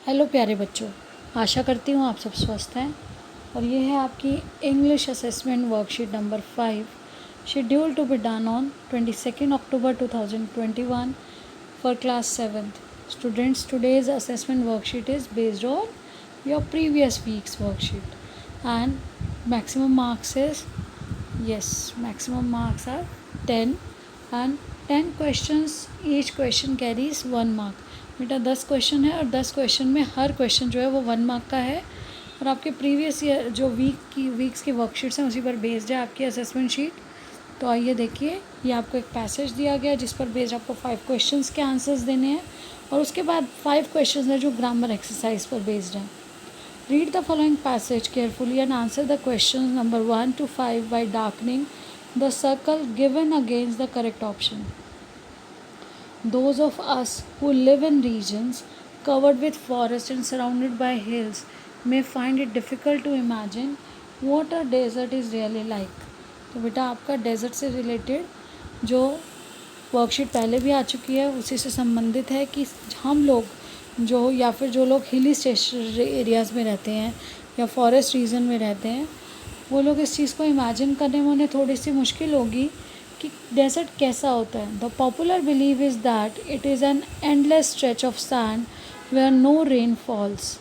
Hello प्यारे बच्चों, आशा करती हूँ आप सब स्वस्थ हैं। और ये है आपकी English assessment worksheet number 5, schedule to be done on 22 October 2021 for class 7th. Students, today's assessment worksheet is based on your previous week's worksheet and maximum marks is, yes, maximum marks are 10 and 10 questions, each question carries 1 mark. बेटा 10 question है और 10 question में हर question जो है वो 1 mark का है और आपके प्रीवियस ईयर जो वीक्स की वर्कशीट्स हैं उसी पर बेस्ड है आपकी असेसमेंट शीट। तो आइए देखिए, ये आपको एक पैसेज दिया गया है जिस पर बेस्ड आपको 5 क्वेश्चंस के आंसर्स देने हैं और उसके बाद 5 क्वेश्चंस हैं जो ग्रामर एक्सरसाइज पर बेस्ड हैं। Read the following passage carefully and answer the question number 1 to 5 by darkening the circle given against the correct option. Those of us who live in regions covered with forest and surrounded by hills may find it difficult to imagine what a desert is really like. तो बेटा आपका desert से related जो worksheet पहले भी आ चुकी है उसी से संबंधित है कि हम लोग जो या फिर जो लोग हिली स्टेशन एरियाज़ में रहते हैं या फॉरेस्ट रीजन में रहते हैं वो लोग इस चीज़ को इमेजिन करने में उन्हें थोड़ी सी मुश्किल होगी कि डेजर्ट कैसा होता है. The popular believe is that it is an endless stretch of sand where no rain falls.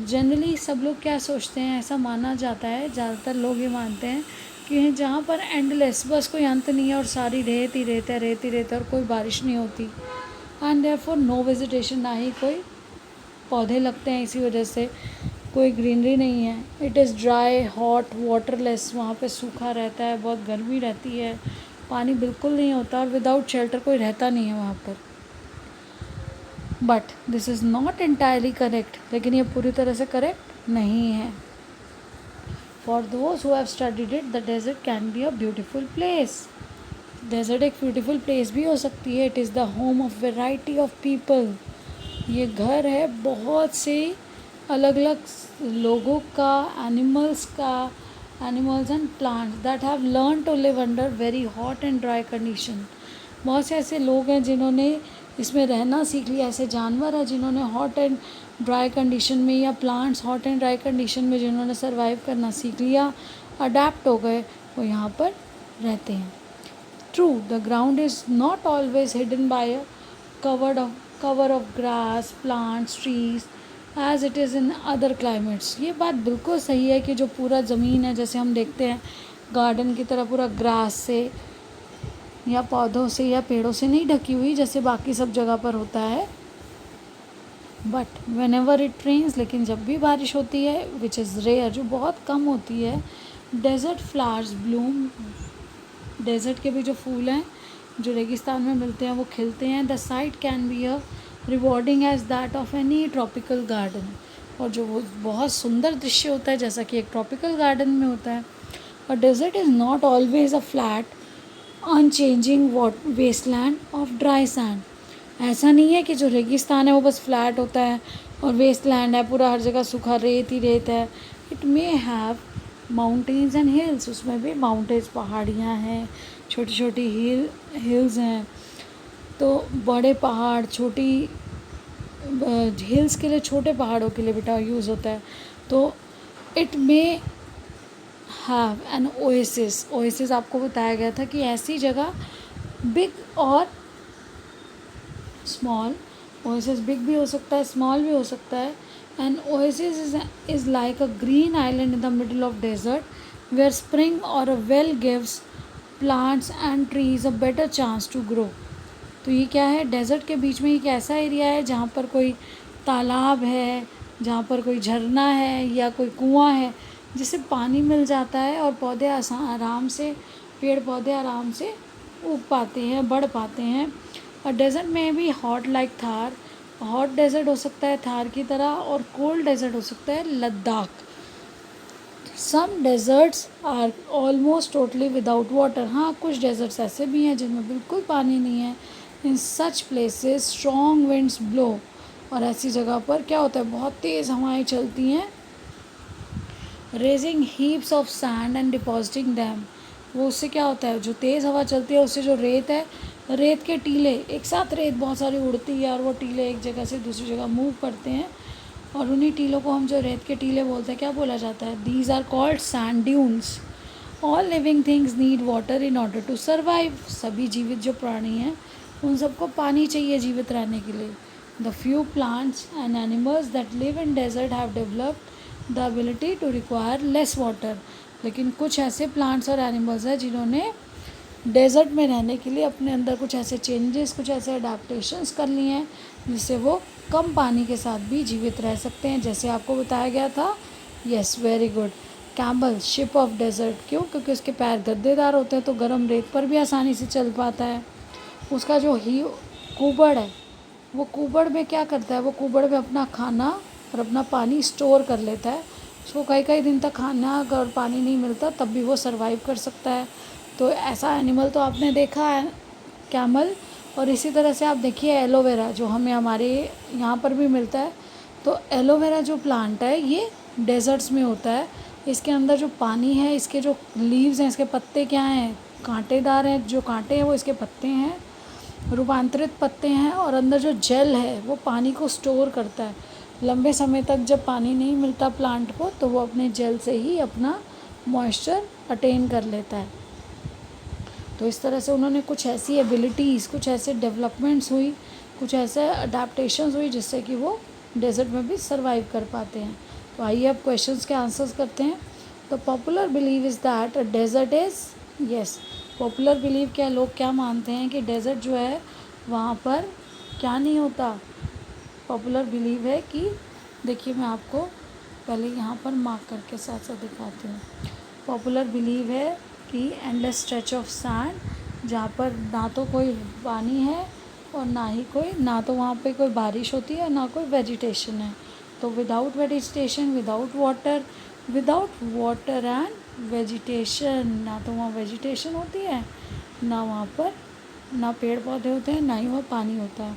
Generally सब लोग क्या सोचते हैं, ऐसा माना जाता है, ज़्यादातर लोग ये मानते हैं कि जहाँ पर एंडलेस बस कोई अंत नहीं है और सारी रेत ही रेत है, रेत ही रेत है और कोई बारिश नहीं होती एंड देयरफॉर नो वेजिटेशन, ना ही कोई पौधे लगते हैं, इसी वजह से कोई ग्रीनरी नहीं है. It is dry, hot, waterless, वहाँ पे सूखा रहता है, बहुत गर्मी रहती है, पानी बिल्कुल नहीं होता और विदाउट शेल्टर कोई रहता नहीं है वहाँ पर. But this is not entirely correct, लेकिन ये पूरी तरह से करेक्ट नहीं है. For those who have studied it the desert can be a beautiful place. Desert एक ब्यूटिफुल प्लेस भी हो सकती है. It is the home of variety of people. ये घर है बहुत से अलग अलग लोगों का, animals and plants that have learn to live under very hot and dry condition. बहुत से ऐसे लोग हैं जिन्होंने इसमें रहना सीख लिया, ऐसे जानवर हैं जिन्होंने हॉट एंड ड्राई कंडीशन में, या plants hot and dry condition में जिन्होंने सर्वाइव करना सीख लिया, अडेप्ट हो गए, वो यहाँ पर रहते हैं. True, the ground is not always hidden bye a cover of grass, plants, trees as it is in other climates. ये बात बिल्कुल सही है कि जो पूरा ज़मीन है, जैसे हम देखते हैं गार्डन की तरह पूरा ग्रास से या पौधों से या पेड़ों से नहीं ढकी हुई जैसे बाकी सब जगह पर होता है. बट whenever it rains, लेकिन जब भी बारिश होती है, which is rare, जो बहुत कम होती है, desert flowers bloom. डेजर्ट के भी जो फूल हैं जो रेगिस्तान में मिलते हैं वो खिलते हैं. The sight can be a rewarding as that of any tropical garden. और जो वो बहुत सुंदर दृश्य होता है जैसा कि एक ट्रॉपिकल गार्डन में होता है. और desert is not always a flat unchanging wasteland of dry sand. ऐसा नहीं है कि जो रेगिस्तान है वो बस फ्लैट होता है और वेस्टलैंड है, पूरा हर जगह सूखा रेत ही रेत है. It may have mountains and hills. उसमें भी माउंटेन्स, पहाड़ियाँ हैं, छोटी छोटी हिल्स हैं. तो बड़े पहाड़, छोटी हिल्स के लिए, छोटे पहाड़ों के लिए बेटा यूज़ होता है. तो it may have an oasis. Oasis आपको बताया गया था कि ऐसी जगह, बिग और स्मॉल. ओएसिस बिग भी हो सकता है, स्मॉल भी हो सकता है. An oasis is like a green island in the middle of desert where spring or a well gives plants and trees a better chance to grow. तो ये क्या है, डेजर्ट के बीच में एक ऐसा एरिया है जहाँ पर कोई तालाब है, जहाँ पर कोई झरना है या कोई कुआं है जिससे पानी मिल जाता है और पौधे आराम से, पेड़ पौधे आराम से उग पाते हैं, बढ़ पाते हैं. और डेजर्ट में भी hot like Thar. Hot desert हो सकता है थार की तरह और कोल्ड डेजर्ट हो सकता है Ladakh. Some deserts are almost totally without water. हाँ, कुछ डेजर्ट्स ऐसे भी हैं जिनमें बिल्कुल पानी नहीं है. In such places strong winds blow. और ऐसी जगह पर क्या होता है, बहुत तेज़ हवाएं चलती हैं, raising heaps of sand and depositing them. वो उससे क्या होता है, जो तेज़ हवा चलती है उससे जो रेत है, रेत के टीले, एक साथ रेत बहुत सारी उड़ती है और वो टीले एक जगह से दूसरी जगह मूव करते हैं और उन्हीं टीलों को हम जो रेत के टीले बोलते हैं क्या बोला जाता है? These are called sand dunes. All living things need water in order to survive. सभी जीवित जो प्राणी हैं उन सबको पानी चाहिए जीवित रहने के लिए। The few plants and animals that live in desert have developed the ability to require less water. लेकिन कुछ ऐसे प्लांट्स और एनिमल्स हैं जिन्होंने डेजर्ट में रहने के लिए अपने अंदर कुछ ऐसे चेंजेस, कुछ ऐसे अडेप्टैशंस कर लिए हैं जिससे वो कम पानी के साथ भी जीवित रह सकते हैं, जैसे आपको बताया गया था। Yes, very good. Camel ship of desert, क्यों? क्योंकि उसके पैर गद्देदार होते हैं तो गर्म रेत पर भी आसानी से चल पाता है। उसका जो कुबड़ है, वो कुबड़ में क्या करता है? वो कुबड़ में अपना खाना और अपना पानी स्टोर कर लेता है। उसको कई कई दिन तक खाना और पानी नहीं मिलता तब भी वो सर्वाइव कर सकता है। तो ऐसा एनिमल तो आपने देखा है, कैमल। और इसी तरह से आप देखिए एलोवेरा, जो हमें हमारे यहाँ पर भी मिलता है। तो एलोवेरा जो प्लांट है ये डेजर्ट्स में होता है। इसके अंदर जो पानी है, इसके जो लीव्स हैं, इसके पत्ते क्या हैं? कांटेदार हैं। जो कांटे हैं वो इसके पत्ते हैं, रूपांतरित पत्ते हैं। और अंदर जो जेल है वो पानी को स्टोर करता है। लंबे समय तक जब पानी नहीं मिलता प्लांट को तो वो अपने जेल से ही अपना मॉइस्चर अटेन कर लेता है। तो इस तरह से उन्होंने कुछ ऐसी एबिलिटीज़, कुछ ऐसे डेवलपमेंट्स हुई, कुछ ऐसे अडेप्टैशंस हुई जिससे कि वो डेजर्ट में भी सर्वाइव कर पाते हैं। तो आइए अब क्वेश्चंस के आंसर्स करते हैं। तो popular believe is that a desert is, yes, popular believe क्या, लोग क्या मानते हैं कि डेजर्ट जो है वहाँ पर क्या नहीं होता? पॉपुलर बिलीव है कि, देखिए मैं आपको पहले यहाँ पर मार्क करके साथ साथ दिखाती हूँ। पॉपुलर बिलीव है कि एंडलेस स्ट्रेच ऑफ सैंड, जहाँ पर ना तो कोई पानी है और ना तो वहाँ पे कोई बारिश होती है और ना कोई वेजिटेशन है। तो without vegetation, without water and vegetation, ना तो वहाँ वेजिटेशन होती है, ना वहाँ पर ना पेड़ पौधे होते हैं, ना ही वहाँ पानी होता है।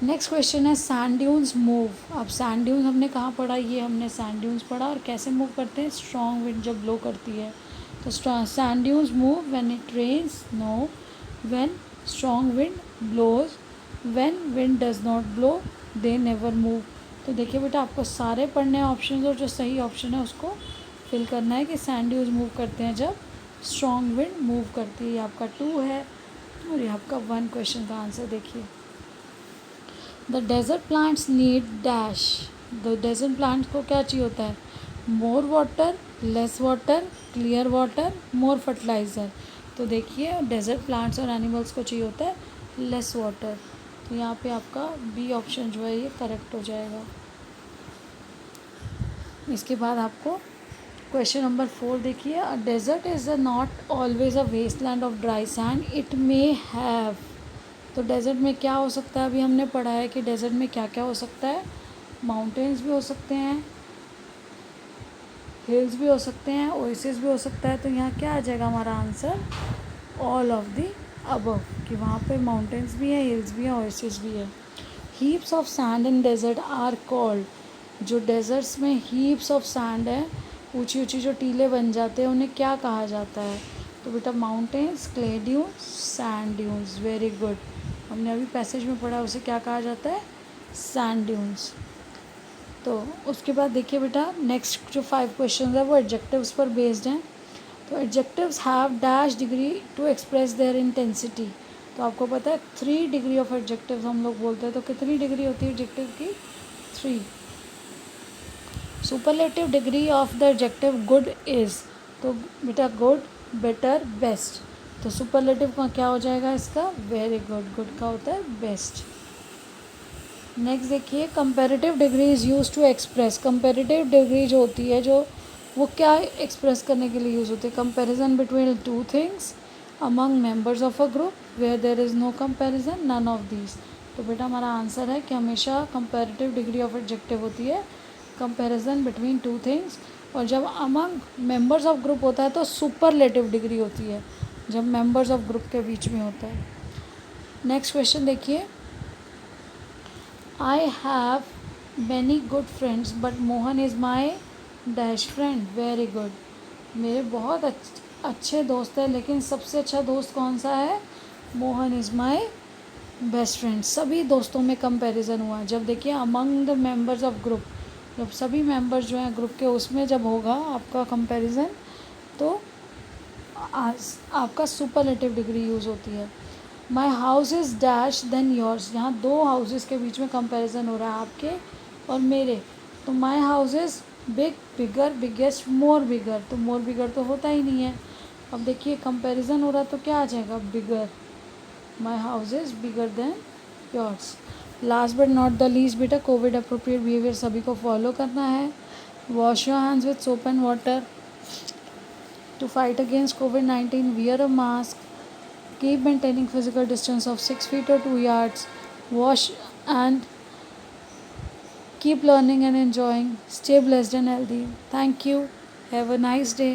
नेक्स्ट क्वेश्चन है सैंड ड्यून्स मूव। अब सैंड ड्यून्स हमने कहाँ पढ़ा? ये हमने सैंड ड्यून्स पढ़ा। और कैसे मूव करते हैं? स्ट्रॉन्ग विंड जब ब्लो करती है तो sand dunes move when it rains? No. When strong wind blows? When wind does not blow they never move. तो देखिए बेटा, आपको सारे पढ़ने ऑप्शन और जो सही ऑप्शन है उसको फिल करना है कि सैंड ड्यून्स मूव करते हैं जब स्ट्रॉन्ग विंड मूव करती है। ये आपका 2 है और ये आपका 1 क्वेश्चन का आंसर देखिए। The desert plants need dash. The desert plants को क्या चाहिए होता है? More water, less water, clear water, more fertiliser. तो देखिए डेजर्ट प्लांट्स और एनिमल्स को चाहिए होता है लेस वाटर। तो यहाँ पे आपका बी ऑप्शन जो है ये करेक्ट हो जाएगा। इसके बाद आपको क्वेश्चन नंबर 4 देखिए। A desert is not always a wasteland of dry sand, it may have. तो डेजर्ट में क्या हो सकता है? अभी हमने पढ़ा है कि डेजर्ट में क्या क्या हो सकता है। माउंटेन्स भी हो सकते हैं, हिल्स भी हो सकते हैं, ओएसिस भी हो सकता है। तो यहाँ क्या आ जाएगा हमारा answer? All of the above, कि वहाँ पे माउंटेन्स भी हैं, हिल्स भी हैं, ओएसिस भी है। Heaps of sand in desert are called. जो डेजर्ट्स में हीप्स ऑफ सैंड है, ऊंची ऊंची जो टीले बन जाते हैं, उन्हें क्या कहा जाता है? तो बेटा mountains, clay dunes, sand dunes. Very good. हमने अभी पैसेज में पढ़ा, उसे क्या कहा जाता है? Sand dunes. तो उसके बाद देखिए बेटा, नेक्स्ट जो 5 क्वेश्चन है वो एडजेक्टिव्स पर बेस्ड हैं। तो adjectives have dash degree to express their intensity. तो आपको पता है 3 डिग्री ऑफ एडजेक्टिव्स हम लोग बोलते हैं। तो कितनी डिग्री होती है एडजेक्टिव की? 3। Superlative degree of the adjective good is. तो बेटा गुड, बेटर, बेस्ट। तो सुपरलेटिव का क्या हो जाएगा इसका? Very good. गुड का होता है बेस्ट। नेक्स्ट देखिए, comparative degree is use to express. Comparative degree जो होती है, जो वो क्या एक्सप्रेस करने के लिए यूज़ होती है? Comparison between 2 things among members of a group where there is no comparison, none of these. तो बेटा हमारा आंसर है कि हमेशा कंपैरेटिव डिग्री ऑफ एडजेक्टिव होती है कंपैरिजन बिटवीन 2 थिंग्स। और जब अमंग मेंबर्स ऑफ ग्रुप होता है तो सुपरलेटिव डिग्री होती है, जब मेंबर्स ऑफ ग्रुप के बीच में होता है। नेक्स्ट क्वेश्चन देखिए। I have many good friends but Mohan is my dash friend. Very good. मेरे बहुत अच्छे दोस्त हैं लेकिन सबसे अच्छा दोस्त कौन सा है? Mohan is my best friend, सभी दोस्तों में कंपैरिजन हुआ जब देखिए among the members of group, जब सभी मेंबर्स जो हैं ग्रुप के उसमें जब होगा आपका कंपैरिजन, तो आपका सुपरलेटिव डिग्री यूज़ होती है। My house is dash then yours, यहाँ दो हाउसेस के बीच में कंपैरिजन हो रहा है आपके और मेरे, तो my house is big, bigger, biggest, more bigger, तो मोर बिगर तो होता ही नहीं है। अब देखिए कंपैरिजन हो रहा तो क्या आ जाएगा, bigger, my house is bigger than yours. Last but not the least बेटा, कोविड अप्रोप्रिएट बिहेवियर सभी को फॉलो करना है। Wash your hands with soap and water. To fight against COVID-19, wear a mask, keep maintaining physical distance of 6 feet or 2 yards, wash and keep learning and enjoying. Stay blessed and healthy. Thank you. Have a nice day.